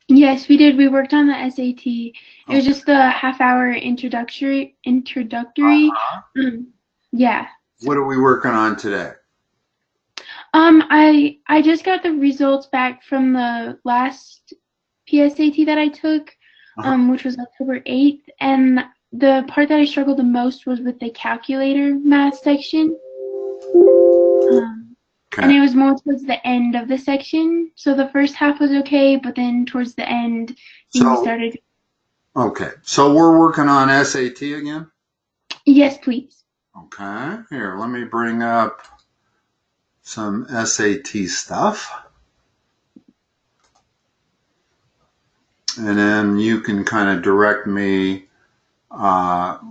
Yes, we did. We worked on the SAT. It was Okay. just a half-hour introductory. Yeah. What are we working on today? I just got the results back from the last PSAT that I took, Uh-huh. which was October 8th, and the part that I struggled the most was with the calculator math section. And Okay. it was more towards the end of the section. So the first half was okay, but then towards the end, things So, started. okay. So we're working on SAT again? Yes, please. Okay. Here, let me bring up some SAT stuff. And then you can kind of direct me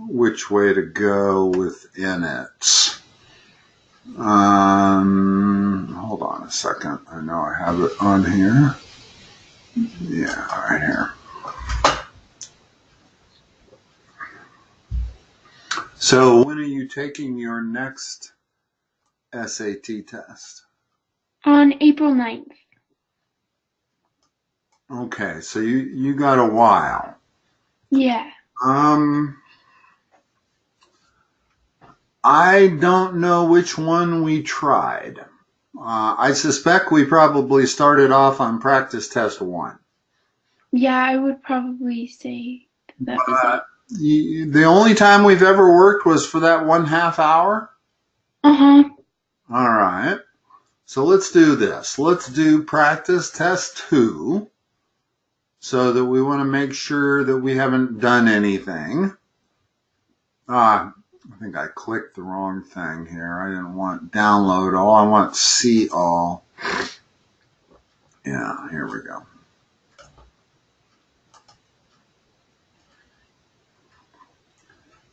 which way to go within it. Hold on a second. I know I have it on here. Yeah, right here. So when are you taking your next SAT test? On April 9th. Okay, so you got a while. Yeah. Um, I don't know which one we tried. I suspect we probably started off on practice test one. Yeah, I would probably say that was But it. the only time we've ever worked was for that 1/2 hour. Uh-huh. All right. So let's do this. Let's do practice test two so that we want to make sure that we haven't done anything. I think I clicked the wrong thing here. I didn't want download all. I want see all. Yeah, here we go.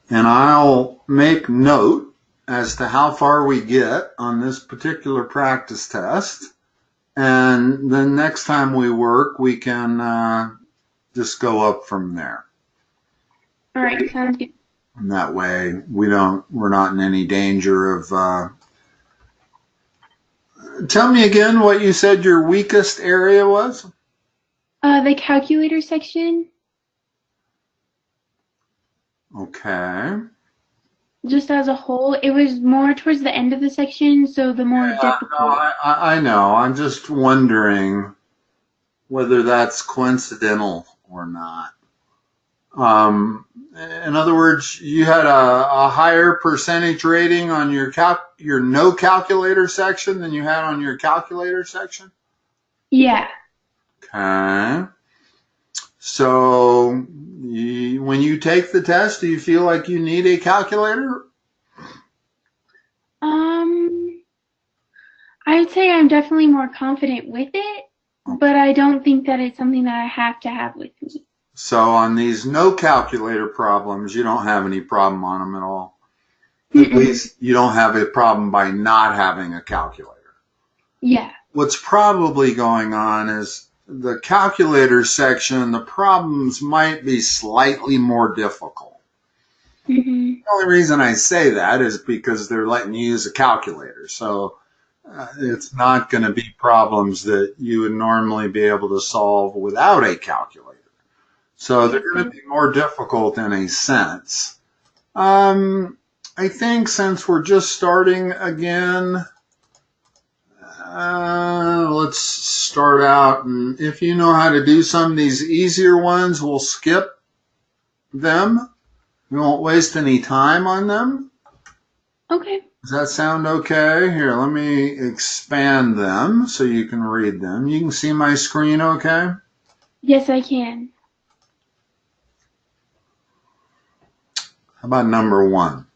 And I'll make note as to how far we get on this particular practice test. And then next time we work, we can just go up from there. All right, sounds good. And that way we're not in any danger of, tell me again what you said your weakest area was? The calculator section, Okay. just as a whole, it was more towards the end of the section, so the more Yeah, no, difficult. I know. I'm just wondering whether that's coincidental or not. In other words, you had a higher percentage rating on your no calculator section than you had on your calculator section. Yeah. Okay. So when you take the test, do you feel like you need a calculator? Um, I would say I'm definitely more confident with it, but I don't think that it's something that I have to have with me. So on these no calculator problems, you don't have any problem on them at all. At Mm-mm. least you don't have a problem by not having a calculator. Yeah. What's probably going on is the calculator section, the problems might be slightly more difficult. Mm-hmm. The only reason I say that is because they're letting you use a calculator. So it's not going to be problems that you would normally be able to solve without a calculator. So they're Yes, going to then. be more difficult in a sense. Um, I think since we're just starting again, let's start out. And if you know how to do some of these easier ones, we'll skip them. We won't waste any time on them. Okay. Does that sound okay? Here, let me expand them so you can read them. You can see my screen okay? Yes, I can. How about number one?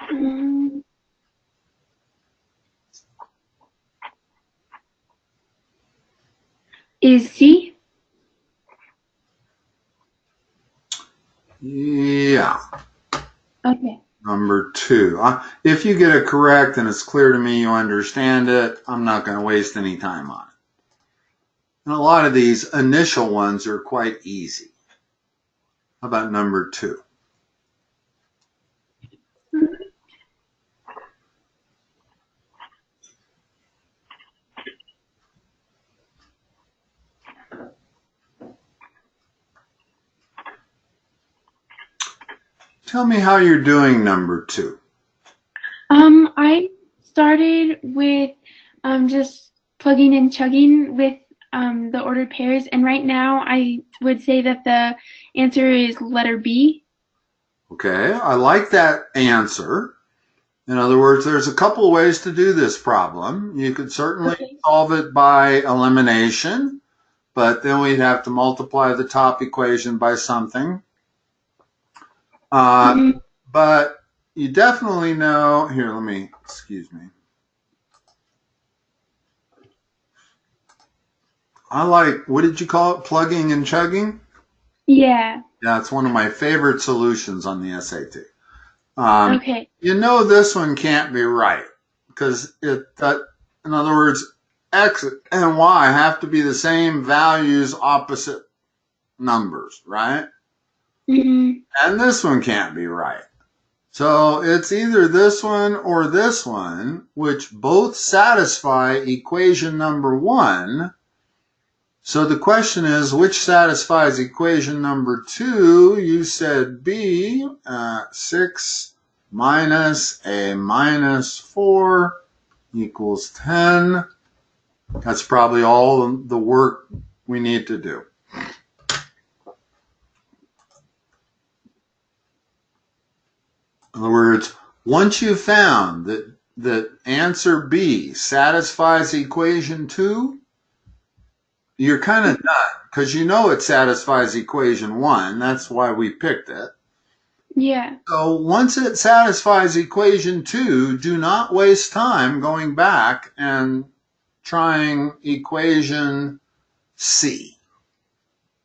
Um, is C? Yeah. Okay. Number two. If you get it correct and it's clear to me you understand it, I'm not going to waste any time on it. And a lot of these initial ones are quite easy. How about number two? Tell me how you're doing number 2. I started with just plugging and chugging with the ordered pairs, and right now I would say that the answer is letter B. Okay, I like that answer. In other words, there's a couple of ways to do this problem. You could certainly Okay. solve it by elimination, but then we'd have to multiply the top equation by something. Mm-hmm. But you definitely know, here, excuse me. I like, what did you call it? Plugging and chugging? Yeah. Yeah, it's one of my favorite solutions on the SAT. Okay. You know this one can't be right because in other words, X and Y have to be the same values, opposite numbers, right? Mm-hmm. And this one can't be right. So it's either this one or this one, which both satisfy equation number 1. So the question is, which satisfies equation number 2? You said B, 6 minus a minus 4 equals 10. That's probably all the work we need to do. In other words, once you've found that answer B satisfies equation 2, you're kind of done because you know it satisfies equation 1. That's why we picked it. Yeah. So once it satisfies equation 2, do not waste time going back and trying equation C.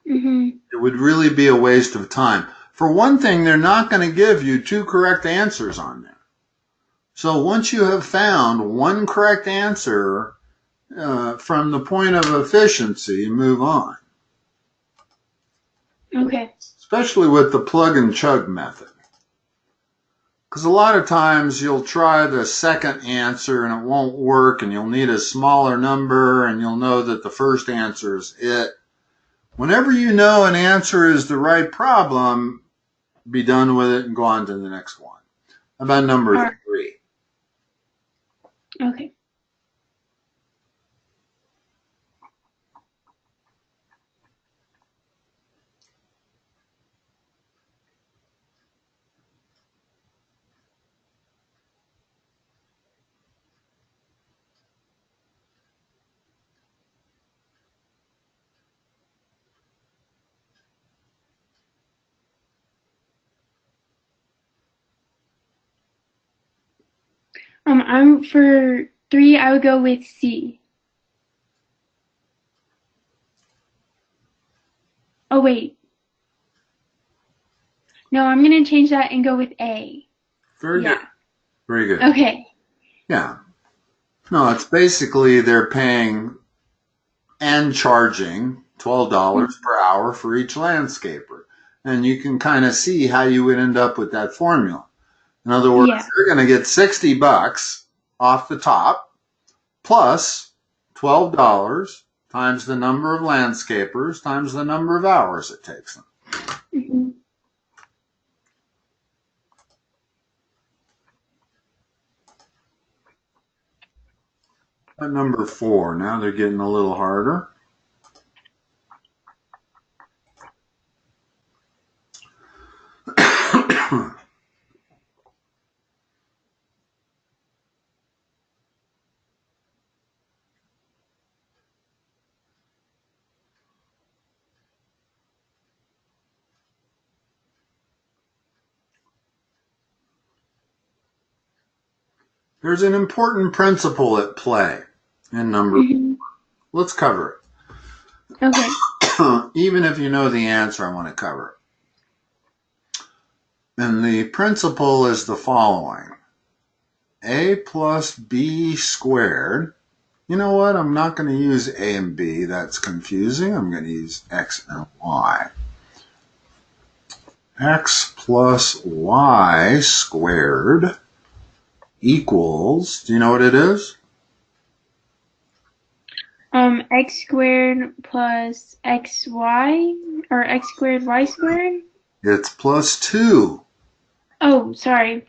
Mm-hmm. It would really be a waste of time. For one thing, they're not going to give you 2 correct answers on there. So once you have found one correct answer from the point of efficiency, move on. Okay. Especially with the plug and chug method. Because a lot of times you'll try the second answer and it won't work and you'll need a smaller number and you'll know that the first answer is it. Whenever you know an answer is the right problem, be done with it and go on to the next one. How about number All right. 3? Okay. I'm for 3. I would go with C. Oh wait. No, I'm gonna change that and go with A. Very good. Yeah. Very good. Okay. Yeah. No, it's basically they're paying and charging $12 per hour for each landscaper. And you can kind of see how you would end up with that formula. In other words, Yeah. they're going to get $60 off the top plus $12 times the number of landscapers times the number of hours it takes them. Mm-hmm. At number 4, now they're getting a little harder. There's an important principle at play in number. Mm-hmm. Let's cover Okay. it. Even if you know the answer, I want to cover it. And the principle is the following. A plus B squared. You know what? I'm not going to use A and B. That's confusing. I'm going to use X and Y. X plus Y squared equals, do you know what it is? X squared plus XY or X squared Y squared. It's plus 2. Oh, sorry.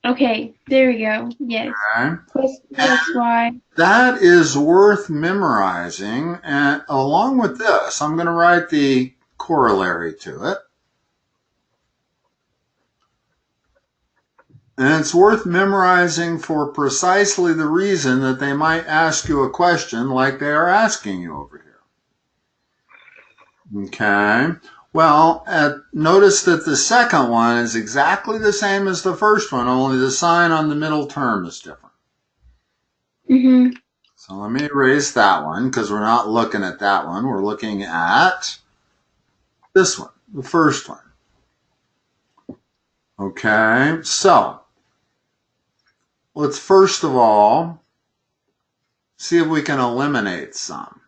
Okay, there we go. Yes. Okay? Plus 2xy. That is worth memorizing. And along with this, I'm going to write the corollary to it. And it's worth memorizing for precisely the reason that they might ask you a question like they are asking you over here. Okay? Well, notice that the second one is exactly the same as the first one, only the sign on the middle term is different. Mm-hmm. So let me erase that one because we're not looking at that one. We're looking at this one, the first one. Okay, so let's first of all see if we can eliminate some.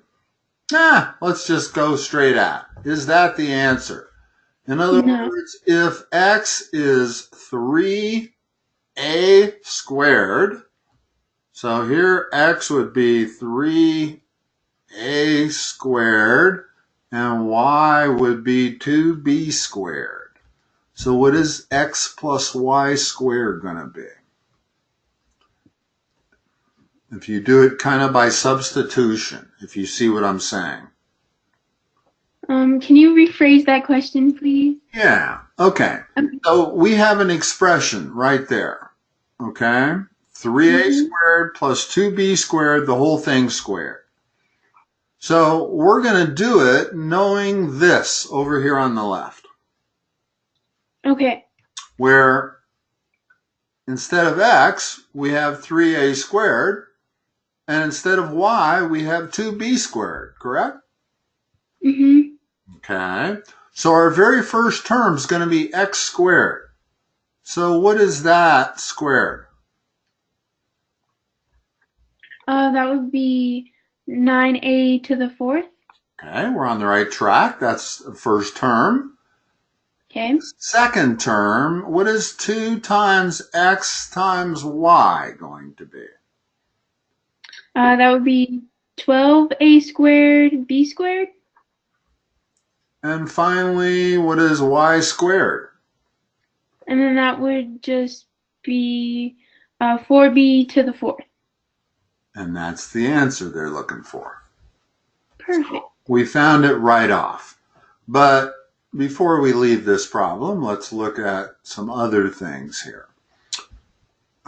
Let's just go straight at. Is that the answer? In other No. words, if x is 3a squared, so here x would be 3a squared, and y would be 2b squared. So what is x plus y squared going to be? If you do it kind of by substitution, if you see what I'm saying. Can you rephrase that question, please? Yeah, okay. So we have an expression right there, okay? 3a squared plus 2b squared, the whole thing squared. So we're going to do it knowing this over here on the left. Okay. Where instead of x, we have 3a squared, and instead of y, we have 2b squared, correct? Mm-hmm. Okay. So our very first term is going to be x squared. So what is that squared? That would be 9a to the fourth. Okay, we're on the right track. That's the first term. Okay. Second term, what is 2 times x times y going to be? That would be 12a squared b squared. And finally, what is y squared? And then that would just be 4b to the fourth. And that's the answer they're looking for. Perfect. We found it right off. But before we leave this problem, let's look at some other things here.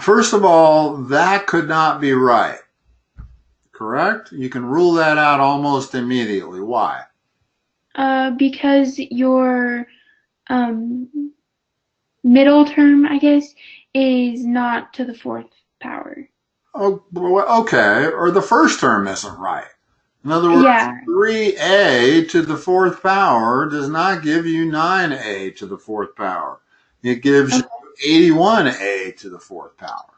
First of all, that could not be right. Correct? You can rule that out almost immediately. Why? Because your middle term, I guess, is not to the fourth power. Oh, okay. Or the first term isn't right. In other words, Yeah. 3a to the fourth power does not give you 9a to the fourth power. It gives you 81a to the fourth power.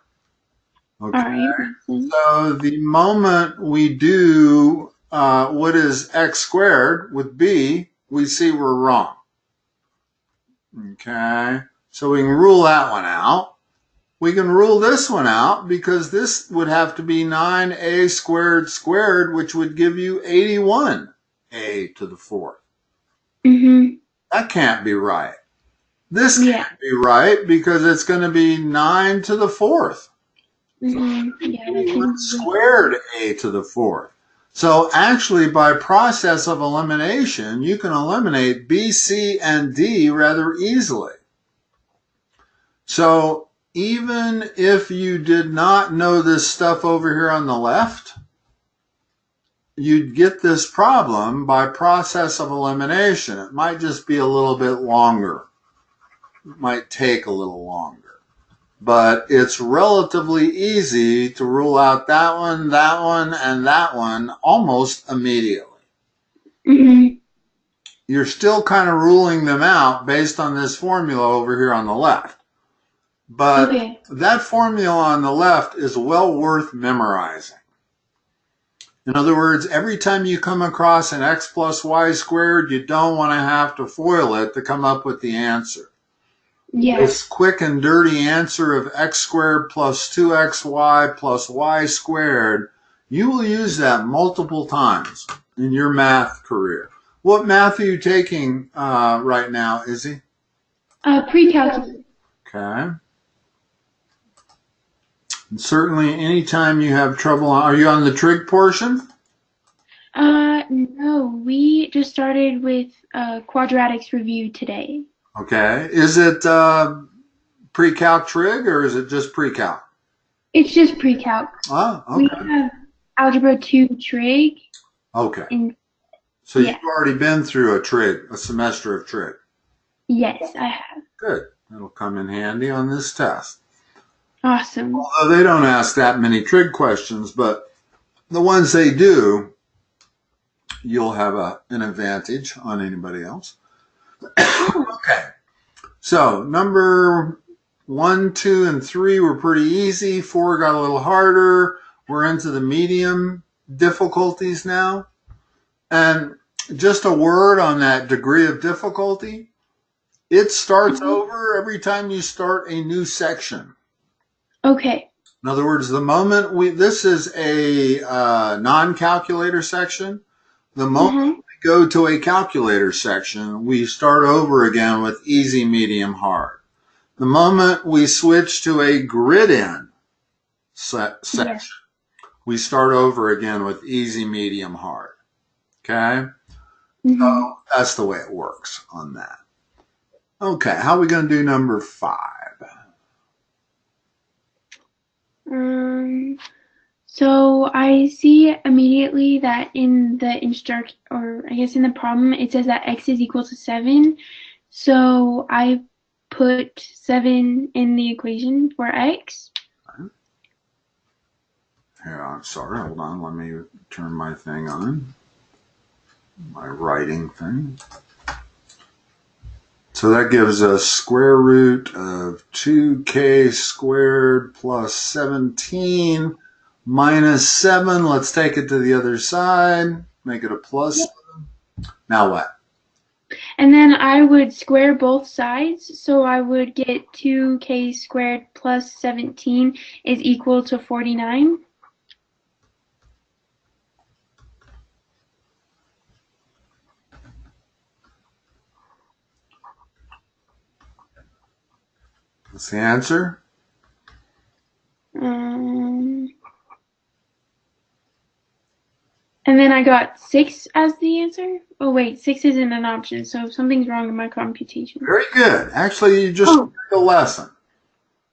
Okay. All right. Makes sense. So the moment we do what is x squared with b, we see we're wrong. Okay. So we can rule that one out. We can rule this one out because this would have to be 9a squared squared, which would give you 81a to the fourth. Mm-hmm. That can't be right. This Yeah. can't be right because it's going to be 9 to the fourth. Mm-hmm. Yeah. That 81 seems squared a to the fourth. So actually, by process of elimination, you can eliminate b, c, and d rather easily. So even if you did not know this stuff over here on the left, you'd get this problem by process of elimination. It might just be a little bit longer. It might take a little longer. But it's relatively easy to rule out that one, and that one almost immediately. Mm-hmm. You're still kind of ruling them out based on this formula over here on the left. But that formula on the left is well worth memorizing. In other words, every time you come across an x plus y squared, you don't want to have to FOIL it to come up with the answer. Yeah. This quick and dirty answer of x squared plus 2xy plus y squared, you will use that multiple times in your math career. What math are you taking right now, Izzy? Precalculus. Okay. And certainly anytime you have trouble, are you on the trig portion? No, we just started with quadratics review today. Okay. Is it pre-calc trig or is it just pre-calc? It's just pre-calc. Oh, We okay. have algebra 2 trig, Okay. and So yeah, you've already been through a trig, a semester of trig. yes, I have. Good. That'll come in handy on this test. Awesome. Although they don't ask that many trig questions, but the ones they do, you'll have an advantage on anybody else. Okay. So number 1, 2, and 3 were pretty easy. 4 got a little harder. We're into the medium difficulties now. And just a word on that degree of difficulty. It starts over every time you start a new section. Okay. In other words, the moment this is a non-calculator section, the moment we go to a calculator section, we start over again with easy, medium, hard. The moment we switch to a grid-in section, Yes. we start over again with easy, medium, hard. Okay? Mm-hmm. So that's the way it works on that. Okay, how are we going to do number 5? So I see immediately that in the instruct, or I guess in the problem, it says that x is equal to 7. So I put 7 in the equation for x. Here, I'm sorry, hold on, let me turn my thing on. My writing thing. So that gives us square root of 2k squared plus 17 minus 7. Let's take it to the other side. Make it a plus. Yep. Now what? And then I would square both sides. So I would get 2k squared plus 17 is equal to 49. What's the answer? And then I got 6 as the answer. Oh wait, 6 isn't an option, so something's wrong in my computation. Very good. Actually, you just learned a lesson.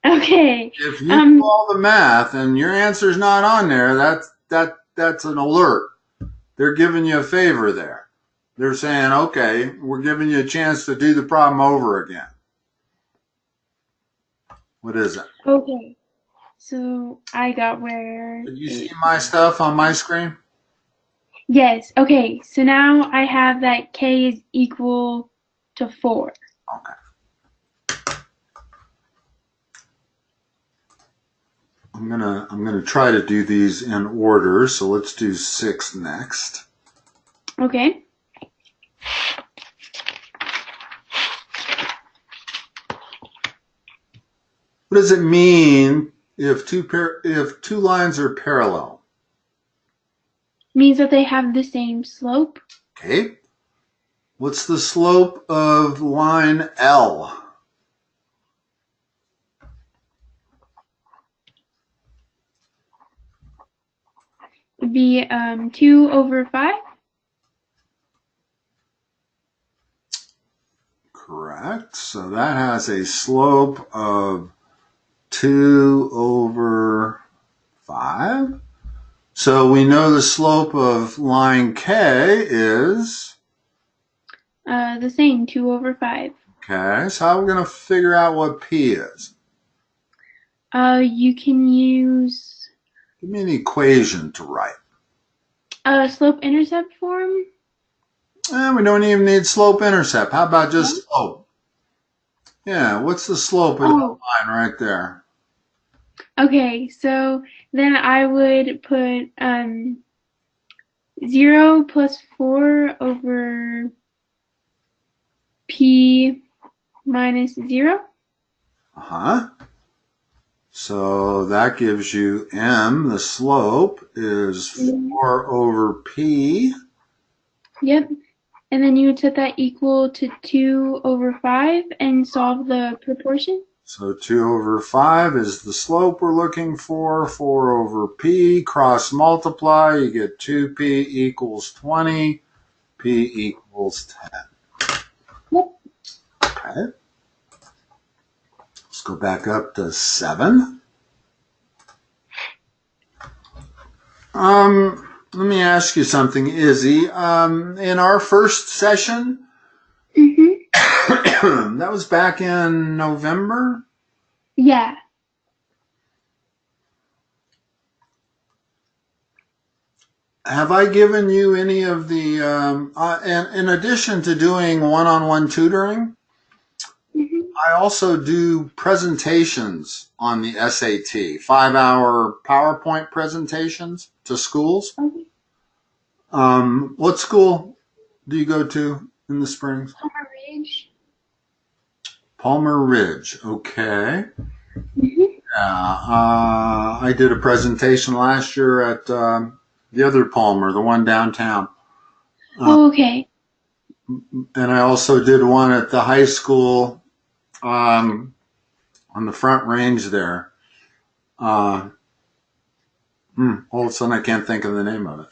Okay. If you do all the math and your answer's not on there, that's an alert. They're giving you a favor there. They're saying, okay, we're giving you a chance to do the problem over again. What is it? Okay. So I got where. Did you see my stuff on my screen? Yes. Okay. So now I have that k is equal to 4. Okay. I'm gonna try to do these in order. So let's do 6 next. Okay. What does it mean if two lines are parallel? Means that they have the same slope. Okay. What's the slope of line L? Would be 2 over 5. Correct. So that has a slope of 2 over 5. So we know the slope of line K is? The same, 2 over 5. Okay, so how are we going to figure out what P is? You can use Give me an equation to write. slope-intercept form. We don't even need slope-intercept. How about just slope? Yeah, what's the slope of that line right there? Okay, so then I would put 0 plus 4 over p minus 0. Uh-huh. So that gives you m, the slope, is 4 over p. Yep. And then you would set that equal to 2 over 5 and solve the proportion. So 2 over 5 is the slope we're looking for. 4 over p, cross multiply, you get 2p equals 20, p equals 10. Yep. Okay. Let's go back up to 7. Let me ask you something, Izzy. In our first session, that was back in November? Yeah. Have I given you any of the, in addition to doing one-on-one tutoring, I also do presentations on the SAT, 5-hour PowerPoint presentations to schools. Okay. What school do you go to in the Springs? Palmer Ridge. Palmer Ridge, okay. Mm-hmm. I did a presentation last year at the other Palmer, the one downtown. Okay. And I also did one at the high school on the Front Range there. All of a sudden I can't think of the name of it.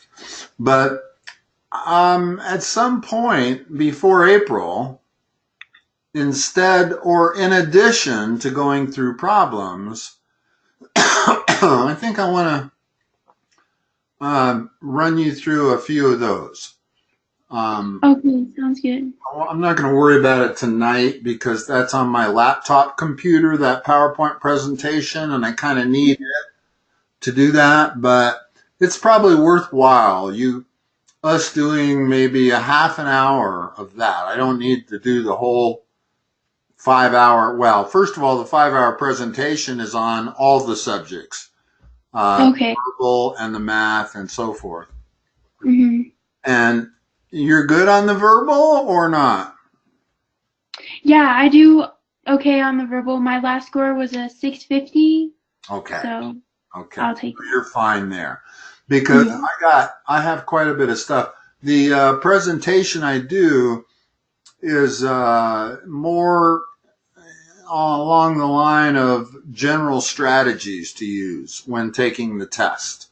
But at some point before April, instead or in addition to going through problems, I think I want to run you through a few of those. Okay, sounds good. I'm not going to worry about it tonight because that's on my laptop computer, that PowerPoint presentation, and I kind of need it to do that, but it's probably worthwhile us doing maybe a half an hour of that. I don't need to do the whole 5-hour. Well, first of all, the 5-hour presentation is on all the subjects, Okay. verbal and the math and so forth. Mm-hmm. And you're good on the verbal or not? Yeah, I do okay on the verbal. My last score was a 650. Okay. So Okay. I'll take it. You're fine there. Because I have quite a bit of stuff. The presentation I do is more along the line of general strategies to use when taking the test.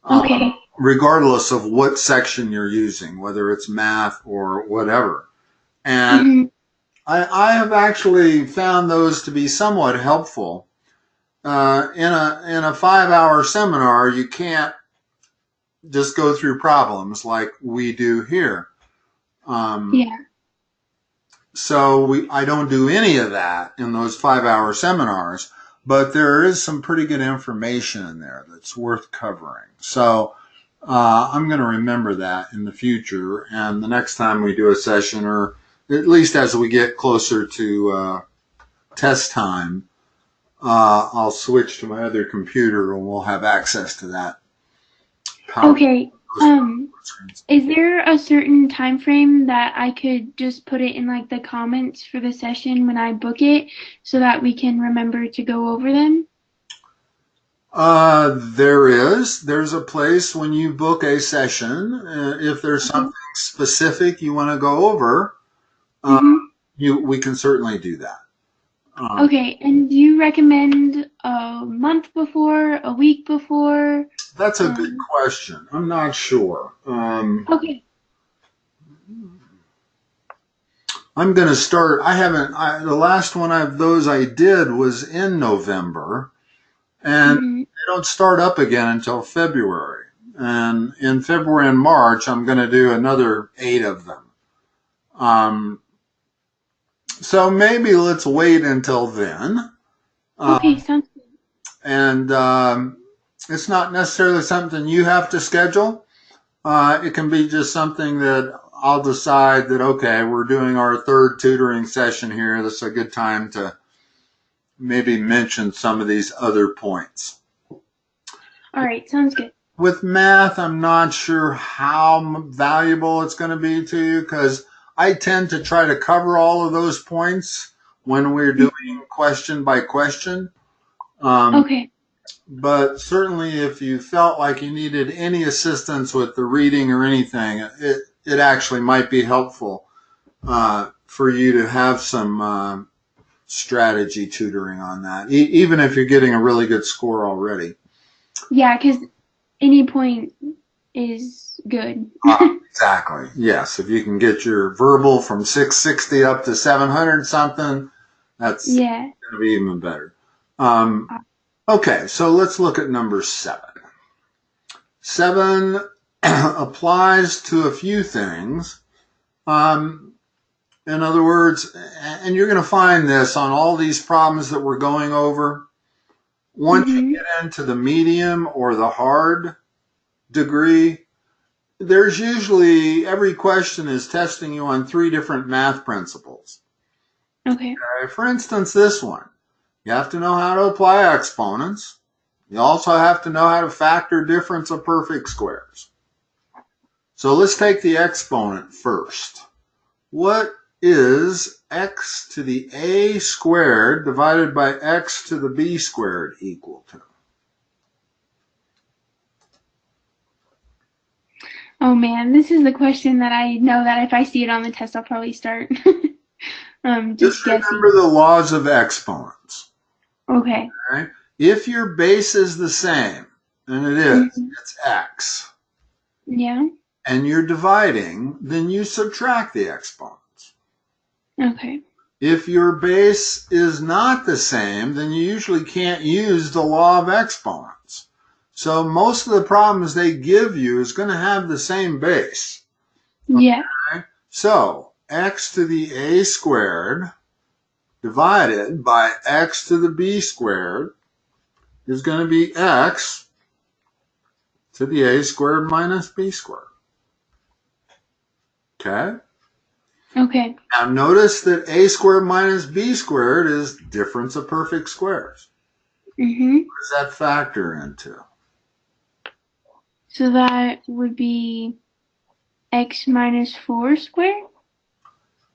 Okay. Regardless of what section you're using, whether it's math or whatever. And I have actually found those to be somewhat helpful. In a 5-hour seminar, you can't just go through problems like we do here. Yeah. So I don't do any of that in those 5-hour seminars, but there is some pretty good information in there that's worth covering. So I'm going to remember that in the future, and the next time we do a session, or at least as we get closer to test time, I'll switch to my other computer and we'll have access to that. Okay. Is there a certain time frame that I could just put it in like the comments for the session when I book it so that we can remember to go over them? There's a place when you book a session, if there's something specific you want to go over, we can certainly do that. Okay, and do you recommend a month before, a week before? That's a good question. I'm not sure. Okay. I'm going to start. The last one of those I did was in November, and they don't start up again until February. And in February and March, I'm going to do another 8 of them. So maybe let's wait until then. Okay, sounds good. And it's not necessarily something you have to schedule. It can be just something that I'll decide that, okay, we're doing our 3rd tutoring session here. This is a good time to maybe mention some of these other points. All right, sounds good. With math, I'm not sure how valuable it's going to be to you because I tend to try to cover all of those points when we're doing question by question. Okay. But certainly if you felt like you needed any assistance with the reading or anything, it actually might be helpful for you to have some strategy tutoring on that, even if you're getting a really good score already. Yeah, because any point is good. Exactly. Yes. If you can get your verbal from 660 up to 700 something, that's Yeah. going to be even better. Okay, so let's look at number 7. 7 applies to a few things. In other words, and you're going to find this on all these problems that we're going over. Once you get into the medium or the hard degree, there's usually, every question is testing you on 3 different math principles. Okay. For instance, this one, you have to know how to apply exponents. You also have to know how to factor difference of perfect squares. So let's take the exponent first. What is x to the a squared divided by x to the b squared equal to? Oh man, this is the question that I know that if I see it on the test, I'll probably start just guessing. Remember the laws of exponents. Okay. All right? If your base is the same, and it is, it's x, Yeah. and you're dividing, then you subtract the exponents. Okay. If your base is not the same, then you usually can't use the law of exponents. So most of the problems they give you is going to have the same base. Yeah. Okay? So x to the a squared divided by x to the b squared is going to be x to the a squared minus b squared. Okay? Okay. Now notice that a squared minus b squared is difference of perfect squares. What does that factor into? So that would be x minus 4 squared?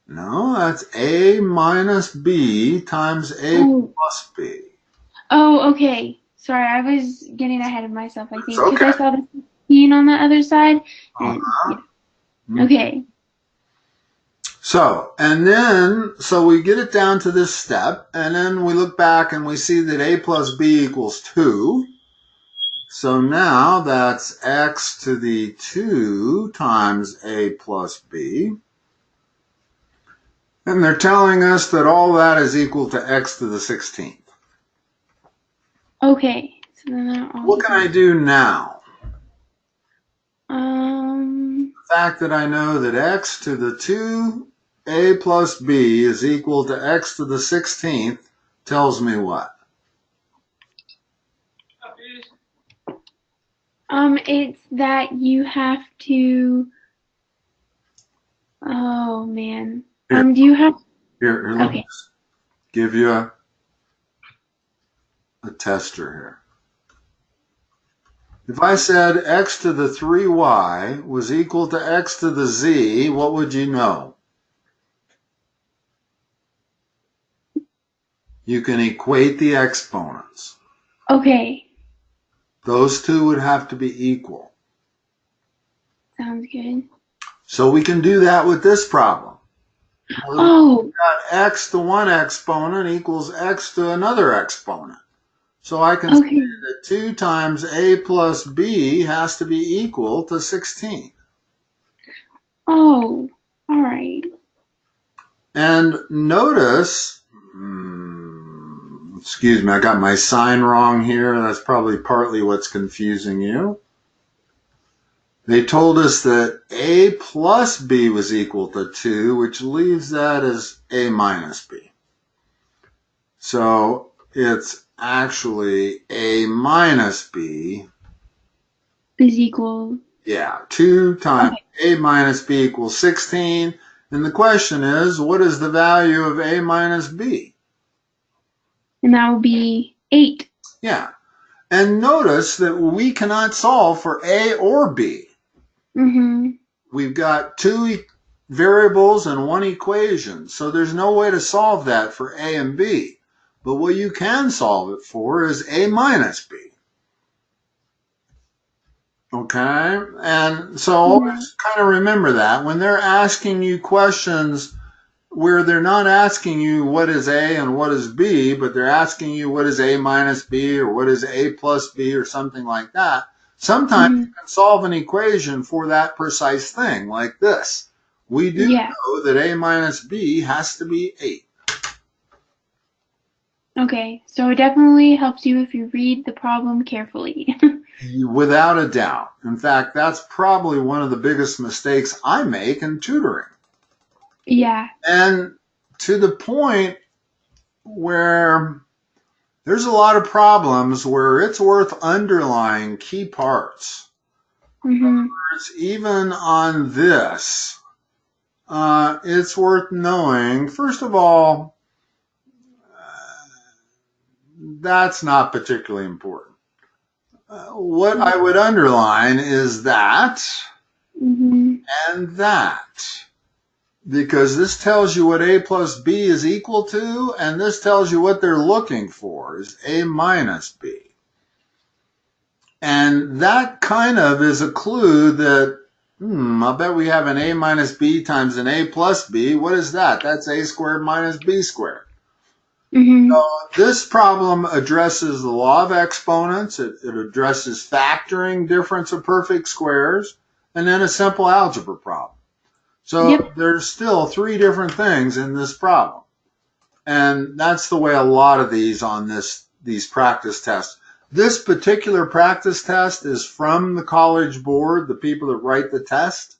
No, that's a minus b times a plus b. Oh, okay. Sorry, I was getting ahead of myself, I think, because Okay. I saw the 16 on the other side. And, yeah. Okay. So we get it down to this step, and then we look back and we see that a plus b equals 2. So now that's x to the 2 times a plus b. And they're telling us that all that is equal to x to the 16th. Okay. So then What can I do now? The fact that I know that x to the 2a plus b is equal to x to the 16th tells me what? It's that you have to. Oh man. Do you have? Here, let me give you a tester here. If I said x to the 3y was equal to x to the z, what would you know? You can equate the exponents. Okay. Those two would have to be equal. Sounds good. So we can do that with this problem. Oh. Got x to one exponent equals x to another exponent. So I can say that 2 times a plus b has to be equal to 16. Oh, all right. And notice, excuse me, I got my sign wrong here. That's probably partly what's confusing you. They told us that a plus b was equal to 2, which leaves that as a minus b. So it's actually a minus b is equal. Yeah, 2 times a minus b equals 16. And the question is, what is the value of a minus b? And that would be 8. Yeah. And notice that we cannot solve for a or b. We've got 2 variables and 1 equation. So there's no way to solve that for a and b. But what you can solve it for is a minus b. Okay, and so always kind of remember that when they're asking you questions where they're not asking you what is A and what is B, but they're asking you what is A minus B or what is A plus B or something like that. Sometimes you can solve an equation for that precise thing, like this. We do know that A minus B has to be 8. Okay, so it definitely helps you if you read the problem carefully. Without a doubt. In fact, that's probably one of the biggest mistakes I make in tutoring. Yeah. And to the point where there's a lot of problems where it's worth underlying key parts. Even on this, it's worth knowing, first of all, that's not particularly important. What I would underline is that and that, because this tells you what A plus B is equal to, and this tells you what they're looking for is A minus B. And that kind of is a clue that, I'll bet we have an A minus B times an A plus B. What is that? That's A squared minus B squared. So this problem addresses the law of exponents. It addresses factoring, difference of perfect squares, and then a simple algebra problem. So there's still 3 different things in this problem. And that's the way a lot of these on these practice tests. This particular practice test is from the College Board, the people that write the test.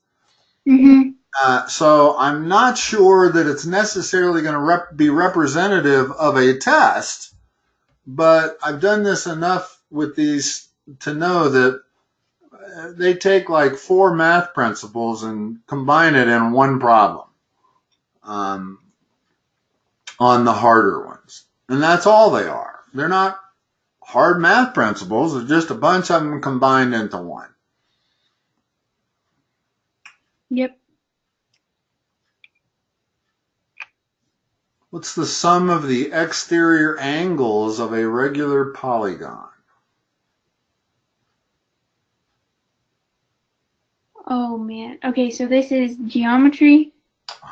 So I'm not sure that it's necessarily going to be representative of a test, but I've done this enough with these to know that they take like 4 math principles and combine it in one problem on the harder ones. And that's all they are. They're not hard math principles. They're just a bunch of them combined into one. Yep. What's the sum of the exterior angles of a regular polygon? Oh man. Okay, so this is geometry.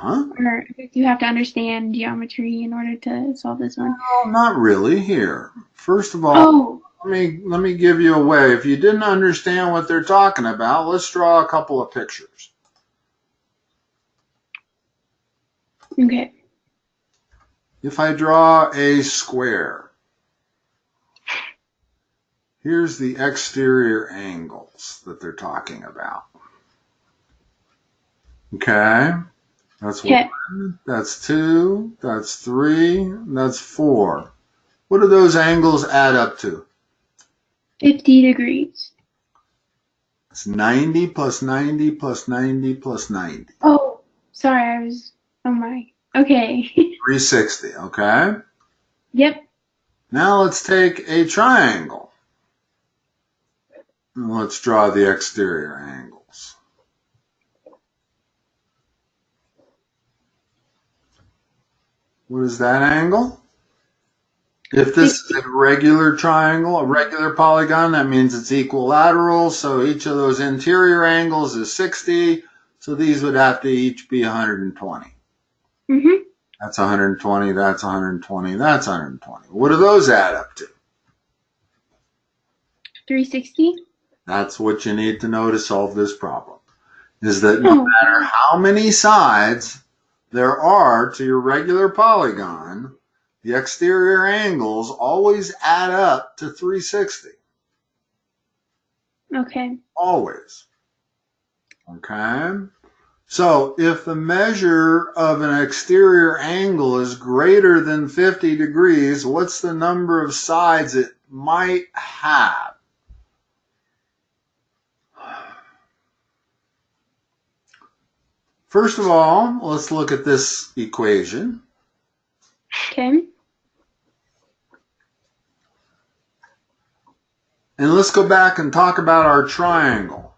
Or you have to understand geometry in order to solve this one. No, not really. Here, first of all, let me give you a way. If you didn't understand what they're talking about, let's draw a couple of pictures. Okay. If I draw a square, here's the exterior angles that they're talking about. Okay? That's 1, that's 2, that's 3, that's 4. What do those angles add up to? 50 degrees. It's 90 plus 90 plus 90 plus 90. Oh, sorry, oh my. Okay. 360, okay? Yep. Now let's take a triangle. And let's draw the exterior angles. What is that angle? If this is a regular triangle, a regular polygon, that means it's equilateral. So each of those interior angles is 60. So these would have to each be 120. That's 120, that's 120, that's 120. What do those add up to? 360. That's what you need to know to solve this problem. Is that no matter how many sides there are to your regular polygon, the exterior angles always add up to 360. Okay. Always. Okay? So if the measure of an exterior angle is greater than 50 degrees, what's the number of sides it might have? First of all, let's look at this equation. Okay. And let's go back and talk about our triangle.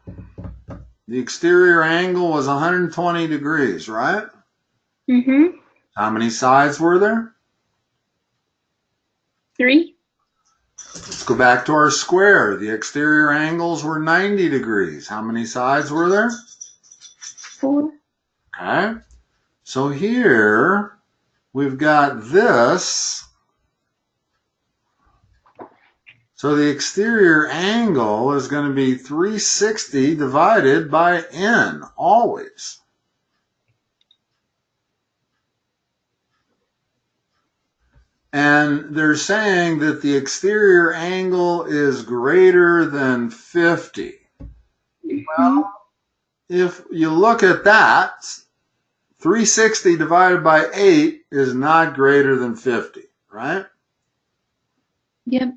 The exterior angle was 120 degrees, right? How many sides were there? 3. Let's go back to our square. The exterior angles were 90 degrees. How many sides were there? 4. Okay. So here we've got this. So the exterior angle is going to be 360 divided by n, always. And they're saying that the exterior angle is greater than 50. Well, if you look at that, 360 divided by 8 is not greater than 50, right? Yep.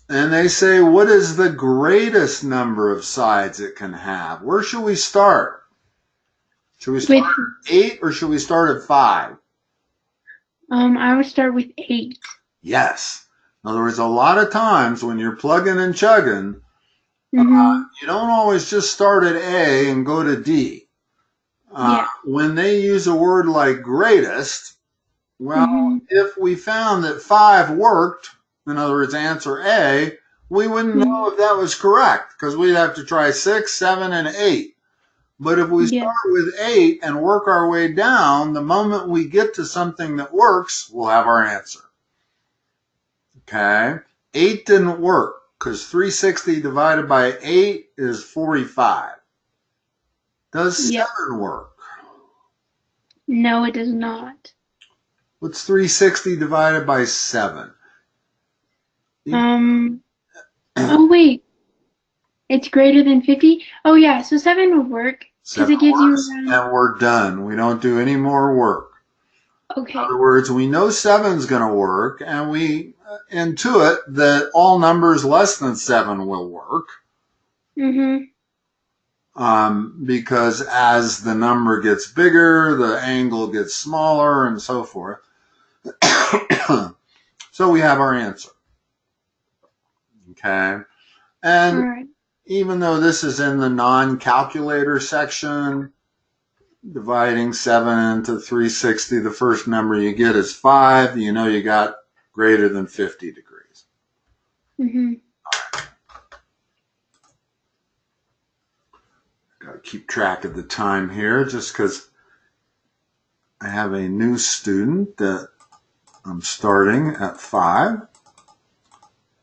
And they say, what is the greatest number of sides it can have? Where should we start? Should we start at 8 or should we start at 5? I would start with 8. Yes. In other words, a lot of times when you're plugging and chugging, you don't always just start at A and go to D. When they use a word like greatest, well, if we found that 5 worked, in other words, answer A, we wouldn't know if that was correct because we'd have to try 6, 7, and 8. But if we start with 8 and work our way down, the moment we get to something that works, we'll have our answer. Okay? 8 didn't work because 360 divided by 8 is 45. Does 7 work? No, it does not. What's 360 divided by 7? Oh, wait. It's greater than 50? Oh, yeah, so 7 would work. Because it gives you and we're done. We don't do any more work. Okay. In other words, we know 7's going to work, and we intuit that all numbers less than 7 will work. Because as the number gets bigger, the angle gets smaller, and so forth. So we have our answer. Okay? And even though this is in the non-calculator section, dividing 7 into 360, the first number you get is 5. You know you got greater than 50 degrees. Got to keep track of the time here just because I have a new student that I'm starting at 5.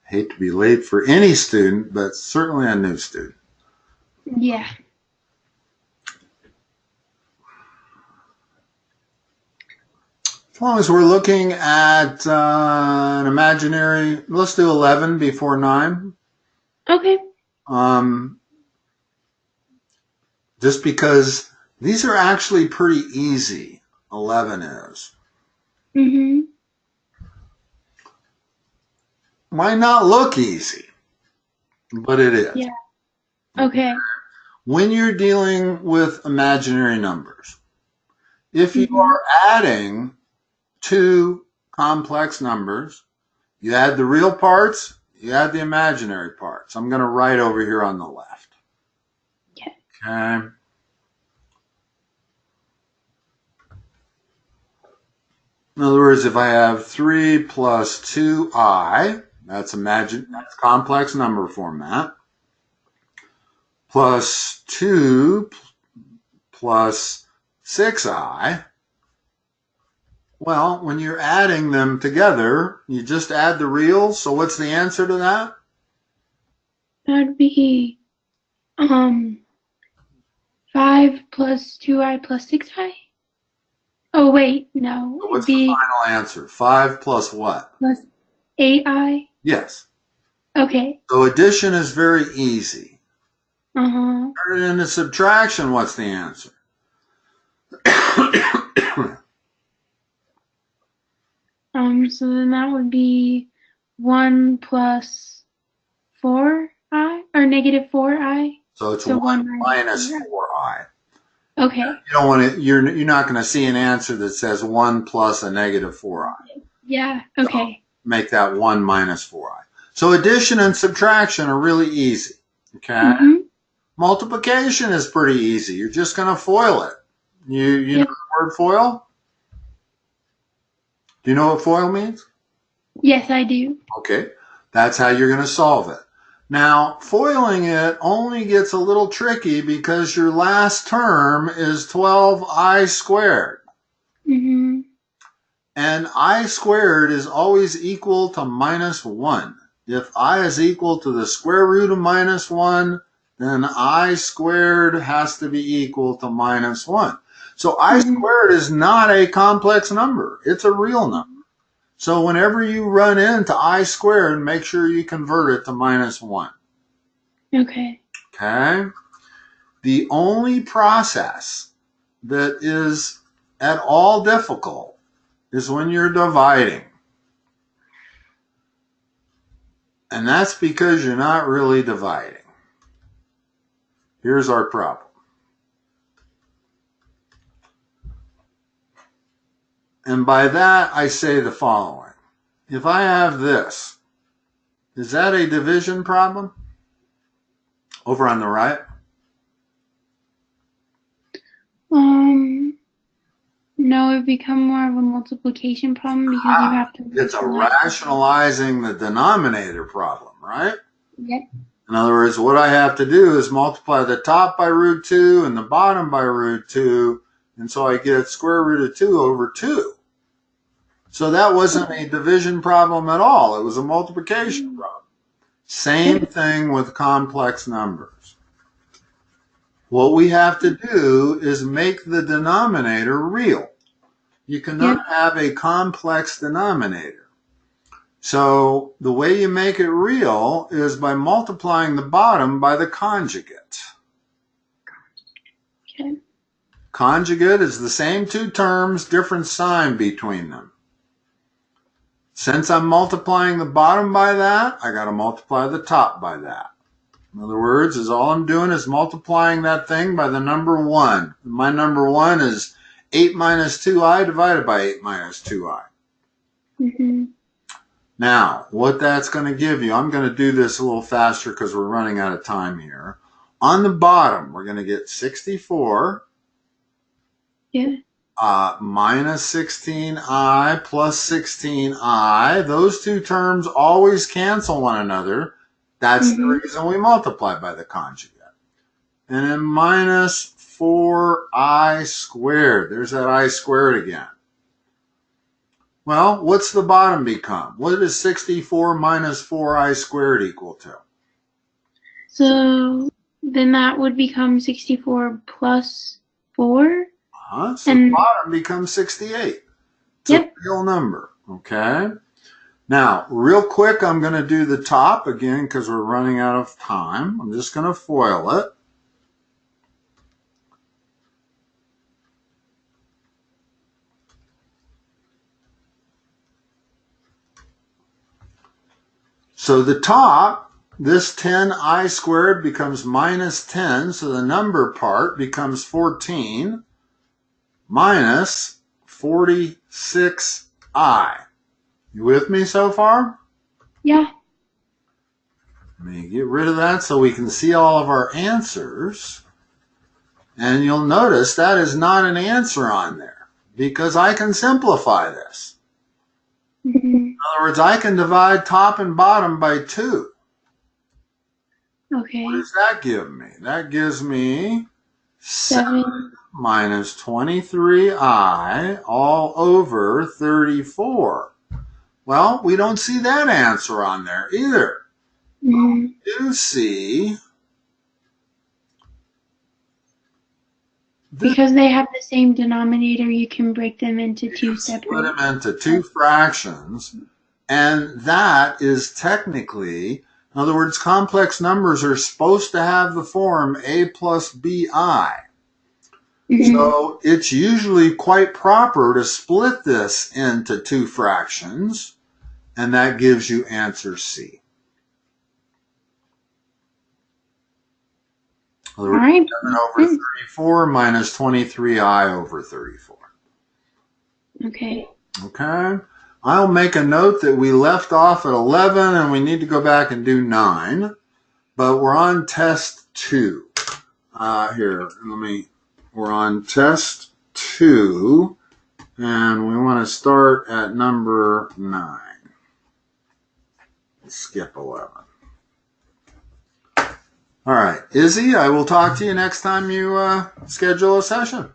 Hate to be late for any student, but certainly a new student. Yeah. As long as we're looking at an imaginary, let's do 11 before 9. Okay. Just because these are actually pretty easy, 11 is. Might not look easy, but it is. Yeah. Okay. When you're dealing with imaginary numbers, if you are adding 2 complex numbers, you add the real parts, you add the imaginary parts. I'm going to write over here on the left. Okay. In other words, if I have 3 plus 2i, that's complex number format, plus 2 plus 6i, well, when you're adding them together, you just add the reals. So what's the answer to that? That'd be 5 plus 2i plus 6i? Oh, wait, no. So what's the final answer? 5 plus what? Plus 8i? Yes. Okay. So addition is very easy. Turn it into subtraction, what's the answer? So then that would be 1 plus 4i, or negative 4i. So it's 1 minus 4i. Okay. You don't want to. You're not going to see an answer that says 1 plus a negative 4i. Yeah. Okay. So make that 1 minus 4i. So addition and subtraction are really easy. Okay. Multiplication is pretty easy. You're just going to FOIL it. You know the word FOIL? Do you know what FOIL means? Yes, I do. Okay. That's how you're going to solve it. Now, foiling it only gets a little tricky because your last term is 12i squared. Mm-hmm. And I squared is always equal to minus 1. If I is equal to the square root of minus 1, then I squared has to be equal to minus 1. So I Mm-hmm. squared is not a complex number. It's a real number. So whenever you run into I squared, make sure you convert it to minus 1. Okay. Okay? The only process that is at all difficult is when you're dividing. And that's because you're not really dividing. Here's our problem. And by that, I say the following. If I have this, is that a division problem? Over on the right? No, it would become more of a multiplication problem because you have to It's a rationalize. rationalizing the denominator problem, right? Yep. In other words, what I have to do is multiply the top by root 2 and the bottom by root 2, and so I get square root of 2 over 2. So that wasn't a division problem at all. It was a multiplication problem. Same thing with complex numbers. What we have to do is make the denominator real. You cannot have a complex denominator. So the way you make it real is by multiplying the bottom by the conjugate. Okay. Conjugate is the same two terms, different sign between them. Since I'm multiplying the bottom by that, I got to multiply the top by that. In other words, is all I'm doing is multiplying that thing by the number 1. My number 1 is 8 minus 2i divided by 8 minus 2i. Mm-hmm. Now, what that's going to give you, I'm going to do this a little faster because we're running out of time here. On the bottom, we're going to get 64 minus 16i plus 16i. Those two terms always cancel one another. That's the reason we multiply by the conjugate. And then minus 4i squared. There's that I squared again. Well, what's the bottom become? What does 64 minus 4i squared equal to? So then that would become 64 plus 4. So the bottom becomes 68. It's a real number, okay? Now, real quick, I'm going to do the top again because we're running out of time. I'm just going to FOIL it. So the top, this 10i squared becomes minus 10, so the number part becomes 14 minus 46i. You with me so far? Yeah. Let me get rid of that so we can see all of our answers. And you'll notice that is not an answer on there because I can simplify this. In other words, I can divide top and bottom by 2. Okay. What does that give me? That gives me 7 minus 23i all over 34. Well, we don't see that answer on there either. We do see because they have the same denominator, you can break them into two separate. Split them into two fractions, and that is technically, in other words, complex numbers are supposed to have the form a plus bi. So it's usually quite proper to split this into two fractions, and that gives you answer C. In other words, 7 over 34 minus 23i over 34. Okay. Okay. I'll make a note that we left off at 11 and we need to go back and do 9, but we're on test 2. We're on test 2, and we want to start at number 9. Skip 11. All right, Izzy, I will talk to you next time you schedule a session.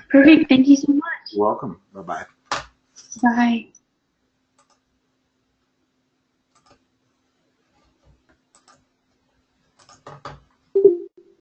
Perfect. Thank you so much. You're welcome. Bye-bye. Bye.